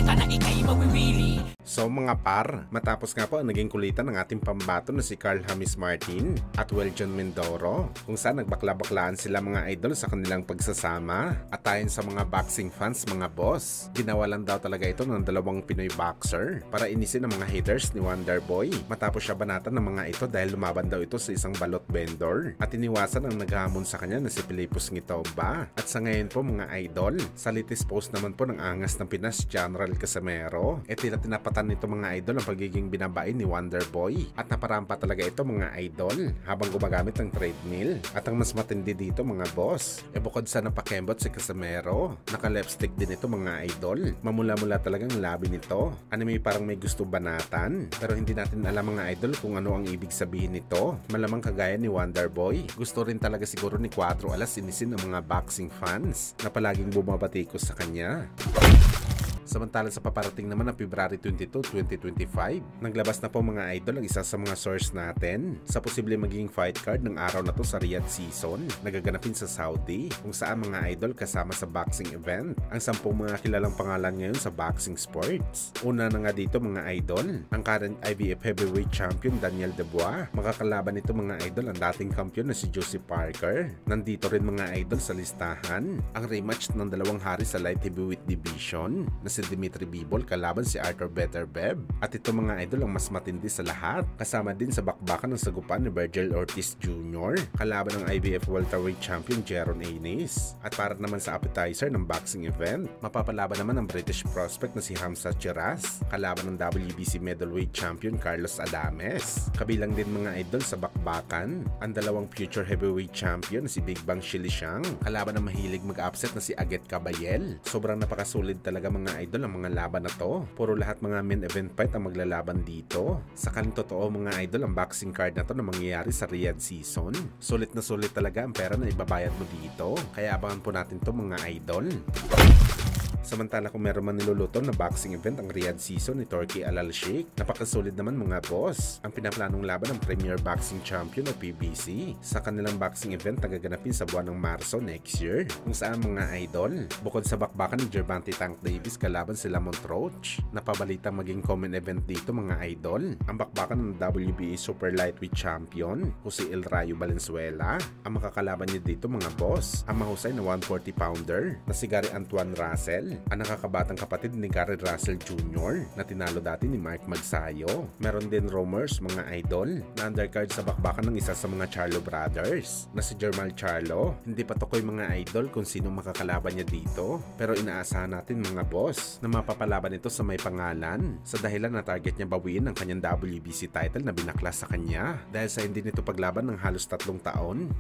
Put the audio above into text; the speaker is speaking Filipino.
ka na ika'y mawiwili. So mga par, matapos nga po ang naging kulitan ng ating pambato na si Carl James Martin at Weljon Mindoro, kung saan nagbakla-baklaan sila mga idol sa kanilang pagsasama. At ayon sa mga boxing fans mga boss, ginawa lang daw talaga ito ng dalawang Pinoy boxer para inisin ang mga haters ni Wonderboy matapos siya banatan ng mga ito dahil lumaban daw ito sa isang balot vendor at iniwasan ang naghamon sa kanya na si Pilipos Ngitoba. At sa ngayon po mga idol, sa latest post naman po ng angas ng Pinas General Casimero, tila tinapatan nito mga idol ang pagiging binabain ni Wonderboy at naparampa talaga ito mga idol habang gumagamit ng treadmill. At ang mas matindi dito mga boss, bukod sa napakembot si Casimero, naka-lipstick din ito mga idol. Mamula-mula talagang labi nito. Anime parang may gusto banatan, pero hindi natin alam mga idol kung ano ang ibig sabihin nito. Malamang kagaya ni Wonderboy, gusto rin talaga siguro ni Cuatro Alas inisin ang mga boxing fans na palaging bumabatikos sa kanya. Samantala sa paparating naman ng February 22, 2025, naglabas na po mga idol ang isa sa mga source natin sa posible magiging fight card ng araw na to sa Riyadh season na gaganapin sa Saudi, kung saan mga idol kasama sa boxing event ang 10 mga kilalang pangalan ngayon sa boxing sports. Una na nga dito mga idol, ang current IBF heavyweight champion Daniel Dubois. Makakalaban nito mga idol ang dating kampiyon na si Josie Parker. Nandito rin mga idol sa listahan ang rematch ng dalawang hari sa light heavyweight division na si Dimitri Bivol kalaban si Arthur Beterbiev. At ito mga idol ang mas matindi sa lahat, kasama din sa bakbakan ng sagupan ni Virgil Ortiz Jr. kalaban ng IBF welterweight champion Jeron Anis. At para naman sa appetizer ng boxing event, mapapalaban naman ang British prospect na si Hamza Chiras kalaban ng WBC middleweight champion Carlos Adames. Kabilang din mga idol sa bakbakan ang dalawang future heavyweight champion na si Big Bang Shilishang kalaban ng mahilig mag-upset na si Aget Kabayel. Sobrang napakasolid talaga mga idol ang mga laban na to. Puro lahat mga main event fight ang maglalaban dito. Sakaling totoo mga idol ang boxing card na to na mangyayari sa Riyadh season. Sulit na sulit talaga ang pera na ibabayad mo dito. Kaya abangan po natin to mga idol. Samantala kung meron man niluluto na boxing event ang Riyadh season ni Turki Alal Sheikh, napakasolid naman mga boss ang pinaplanong laban ng Premier Boxing Champion o PBC sa kanilang boxing event na gaganapin sa buwan ng Marso next year, kung saan mga idol, bukod sa bakbakan ni Gervonta Tank Davis kalaban si Lamont Roach, napabalitang maging common event dito mga idol ang bakbakan ng WBA Super Lightweight Champion o si El Rayo Valenzuela. Ang makakalaban niya dito mga boss, ang mahusay na 140 pounder na si Gary Antoine Russell, ang nakakabatang kapatid ni Gary Russell Jr. na tinalo dati ni Mike Magsayo. Meron din rumors mga idol na undercard sa bakbakan ng isa sa mga Charlo brothers na si Jermal Charlo. Hindi pa tukoy mga idol kung sino makakalaban niya dito, pero inaasahan natin mga boss na mapapalaban ito sa may pangalan sa dahilan na target niya bawiin ang kanyang WBC title na binaklas sa kanya dahil sa hindi nito paglaban ng halos 3 taon.